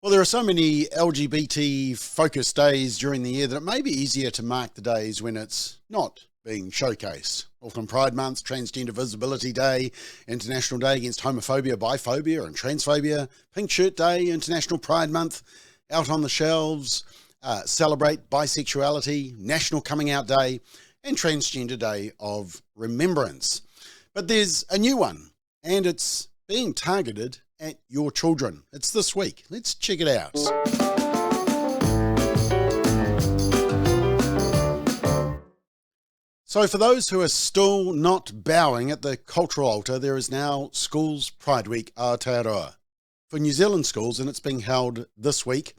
Well, there are so many LGBT-focused days during the year that it may be easier to mark the days when it's not being showcased. Auckland Pride Month, Transgender Visibility Day, International Day Against Homophobia, Biphobia and Transphobia, Pink Shirt Day, International Pride Month, Out on the Shelves, Celebrate Bisexuality, National Coming Out Day, and Transgender Day of Remembrance. But there's a new one, and it's being targeted at your children. It's this week. Let's check it out. So for those who are still not bowing at the cultural altar, there is now Schools Pride Week Aotearoa for New Zealand schools, and it's being held this week,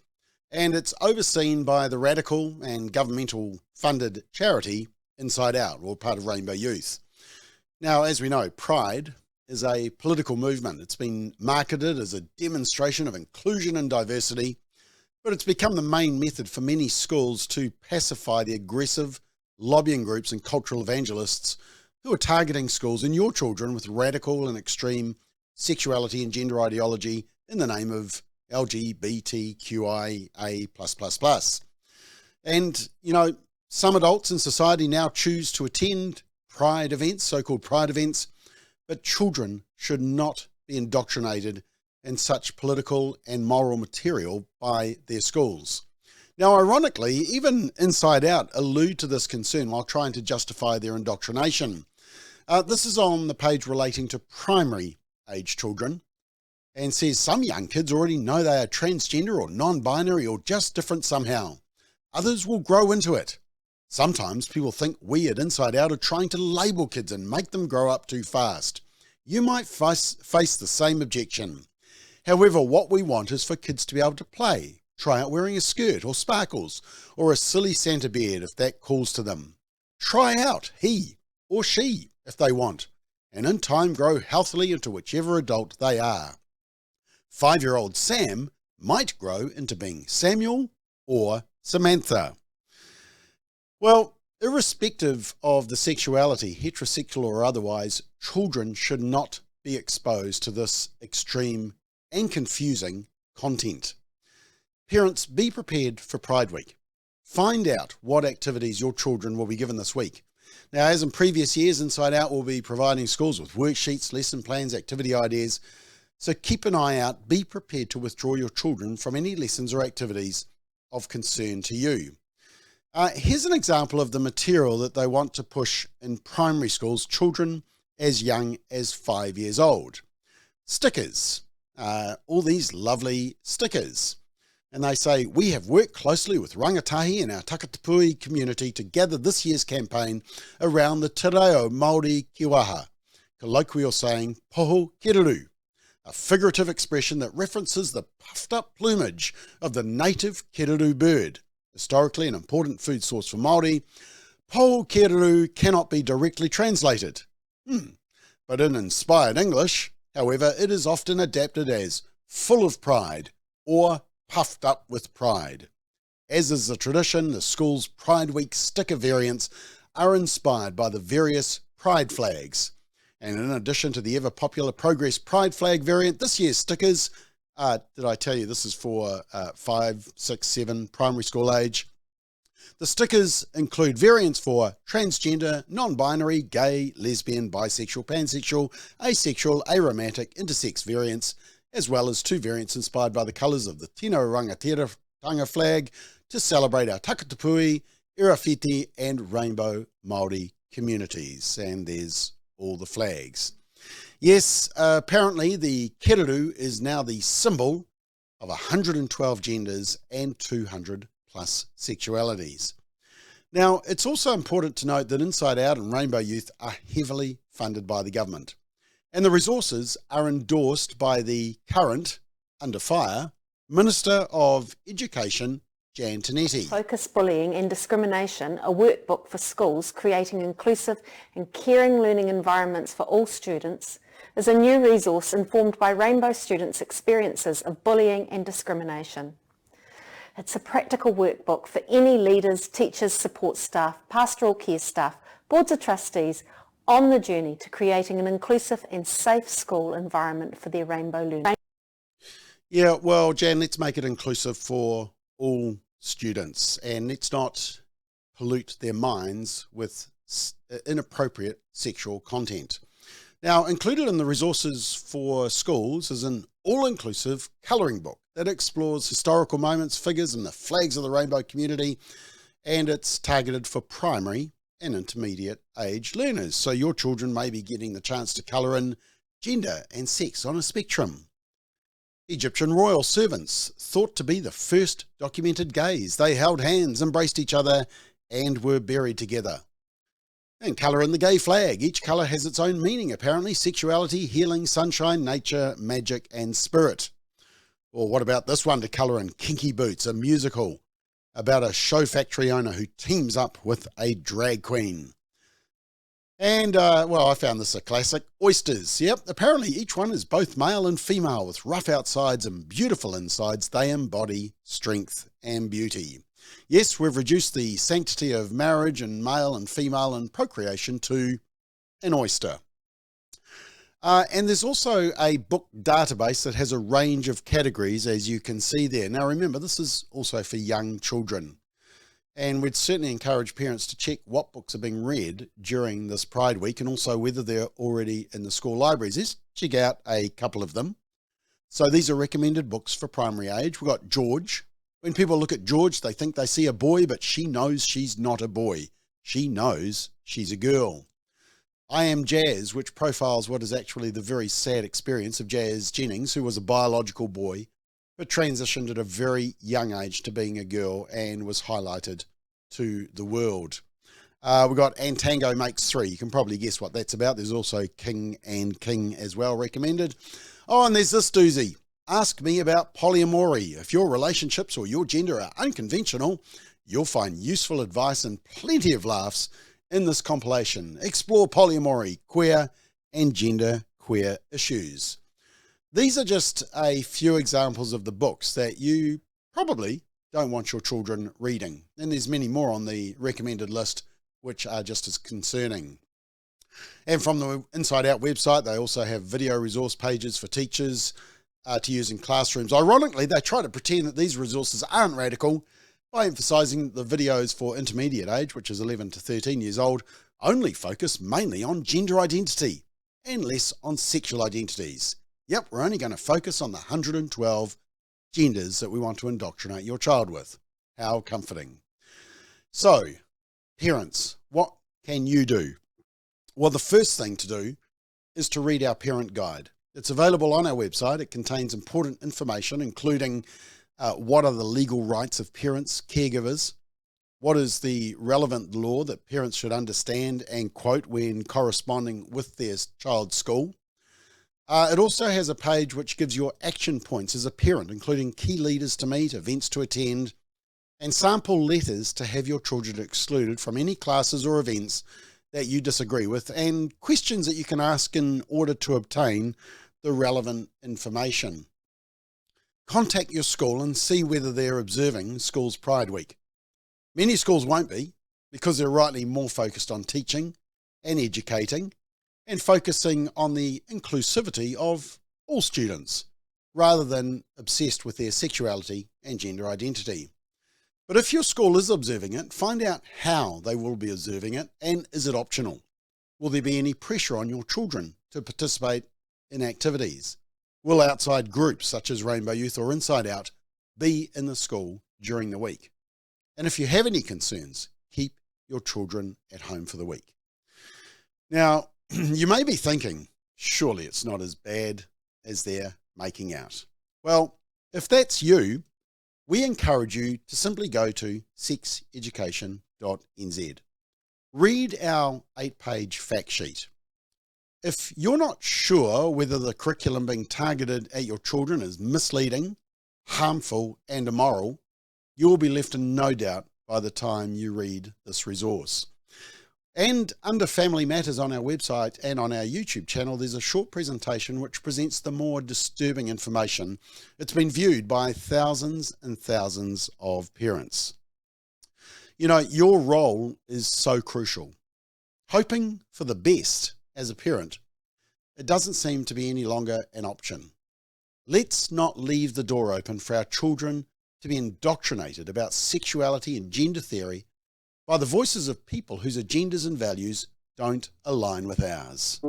and it's overseen by the radical and governmental funded charity InsideOUT, or part of Rainbow Youth. Now, as we know, Pride is a political movement. It's been marketed as a demonstration of inclusion and diversity, but it's become the main method for many schools to pacify the aggressive lobbying groups and cultural evangelists who are targeting schools and your children with radical and extreme sexuality and gender ideology in the name of LGBTQIA+++. And, you know, some adults in society now choose to attend Pride events, so-called Pride events, but children should not be indoctrinated in such political and moral material by their schools. Now, ironically, even InsideOUT allude to this concern while trying to justify their indoctrination. This is on the page relating to primary age children, and says some young kids already know they are transgender or non-binary or just different somehow. Others will grow into it. Sometimes people think we at InsideOUT are trying to label kids and make them grow up too fast. You might face the same objection. However, what we want is for kids to be able to play, try out wearing a skirt or sparkles, or a silly Santa beard if that calls to them. Try out he or she if they want, and in time grow healthily into whichever adult they are. 5-year-old Sam might grow into being Samuel or Samantha. Well, irrespective of the sexuality, heterosexual or otherwise, children should not be exposed to this extreme and confusing content. Parents, be prepared for Pride Week. Find out what activities your children will be given this week. Now, as in previous years, InsideOUT will be providing schools with worksheets, lesson plans, activity ideas. So keep an eye out, be prepared to withdraw your children from any lessons or activities of concern to you. Here's an example of the material that they want to push in primary schools, children as young as 5 years old. Stickers, all these lovely stickers. And they say, we have worked closely with rangatahi and our Takatapui community to gather this year's campaign around the Te Reo Māori Kiwaha, colloquial saying, poho kereru, a figurative expression that references the puffed up plumage of the native kereru bird. Historically an important food source for Māori, poho kereru cannot be directly translated. But in inspired English, however, it is often adapted as full of pride or puffed up with pride. As is the tradition, the school's Pride Week sticker variants are inspired by the various pride flags. And in addition to the ever-popular Progress Pride flag variant, this year's stickers, did I tell you this is for 5, 6, 7 primary school age? The stickers include variants for transgender, non-binary, gay, lesbian, bisexual, pansexual, asexual, aromantic, intersex variants, as well as 2 variants inspired by the colours of the Tino Rangitiranga flag to celebrate our Takatapui, Irawhiti and Rainbow Māori communities. And there's all the flags. Yes, apparently the kereru is now the symbol of 112 genders and 200 plus sexualities. Now, it's also important to note that InsideOUT and Rainbow Youth are heavily funded by the government, and the resources are endorsed by the current, under fire, Minister of Education, Jan Tinetti. Focus Bullying and Discrimination, a workbook for schools creating inclusive and caring learning environments for all students, is a new resource informed by Rainbow students' experiences of bullying and discrimination. It's a practical workbook for any leaders, teachers, support staff, pastoral care staff, boards of trustees on the journey to creating an inclusive and safe school environment for their rainbow learning. Yeah, well, Jan, let's make it inclusive for all students and let's not pollute their minds with inappropriate sexual content. Now, included in the resources for schools is an all-inclusive colouring book that explores historical moments, figures, and the flags of the rainbow community, and it's targeted for primary and intermediate age learners. So your children may be getting the chance to colour in gender and sex on a spectrum. Egyptian royal servants, thought to be the first documented gays. They held hands, embraced each other, and were buried together. And colour in the gay flag. Each colour has its own meaning, apparently. Sexuality, healing, sunshine, nature, magic, and spirit. Or what about this one to colour in Kinky Boots, a musical about a show factory owner who teams up with a drag queen. And, well, I found this a classic. Oysters. Yep, apparently each one is both male and female with rough outsides and beautiful insides. They embody strength and beauty. Yes, we've reduced the sanctity of marriage and male and female and procreation to an oyster. And there's also a book database that has a range of categories, as you can see there. Now remember, this is also for young children. And we'd certainly encourage parents to check what books are being read during this Pride Week and also whether they're already in the school libraries. Let's check out a couple of them. So these are recommended books for primary age. We've got George. When people look at George, they think they see a boy, but she knows she's not a boy. She knows she's a girl. I Am Jazz, which profiles what is actually the very sad experience of Jazz Jennings, who was a biological boy, but transitioned at a very young age to being a girl and was highlighted to the world. We've got And Tango Makes Three. You can probably guess what that's about. There's also King and King as well recommended. Oh, and there's this doozy. Ask Me About Polyamory. If your relationships or your gender are unconventional, you'll find useful advice and plenty of laughs in this compilation. Explore polyamory, queer and gender queer issues. These are just a few examples of the books that you probably don't want your children reading. And there's many more on the recommended list which are just as concerning. And from the InsideOUT website, they also have video resource pages for teachers to use in classrooms. Ironically, they try to pretend that these resources aren't radical by emphasising the videos for intermediate age, which is 11 to 13 years old, only focus mainly on gender identity and less on sexual identities. Yep, we're only going to focus on the 112 genders that we want to indoctrinate your child with. How comforting. So, parents, what can you do? Well, the first thing to do is to read our parent guide. It's available on our website. It contains important information, including what are the legal rights of parents, caregivers, what is the relevant law that parents should understand and quote when corresponding with their child's school. It also has a page which gives your action points as a parent, including key leaders to meet, events to attend, and sample letters to have your children excluded from any classes or events that you disagree with, and questions that you can ask in order to obtain the relevant information. Contact your school and see whether they're observing School's Pride Week. Many schools won't be, because they're rightly more focused on teaching and educating and focusing on the inclusivity of all students, rather than obsessed with their sexuality and gender identity. But if your school is observing it, find out how they will be observing it, and is it optional? Will there be any pressure on your children to participate in activities? Will outside groups such as Rainbow Youth or InsideOUT be in the school during the week? And if you have any concerns, keep your children at home for the week. Now, you may be thinking, surely it's not as bad as they're making out. Well, if that's you, we encourage you to simply go to sexeducation.nz. Read our 8-page fact sheet. If you're not sure whether the curriculum being targeted at your children is misleading, harmful, and immoral, you will be left in no doubt by the time you read this resource. And under Family Matters on our website and on our YouTube channel, there's a short presentation which presents the more disturbing information. It's been viewed by thousands and thousands of parents. You know, your role is so crucial. Hoping for the best as a parent, it doesn't seem to be any longer an option. Let's not leave the door open for our children to be indoctrinated about sexuality and gender theory by the voices of people whose agendas and values don't align with ours.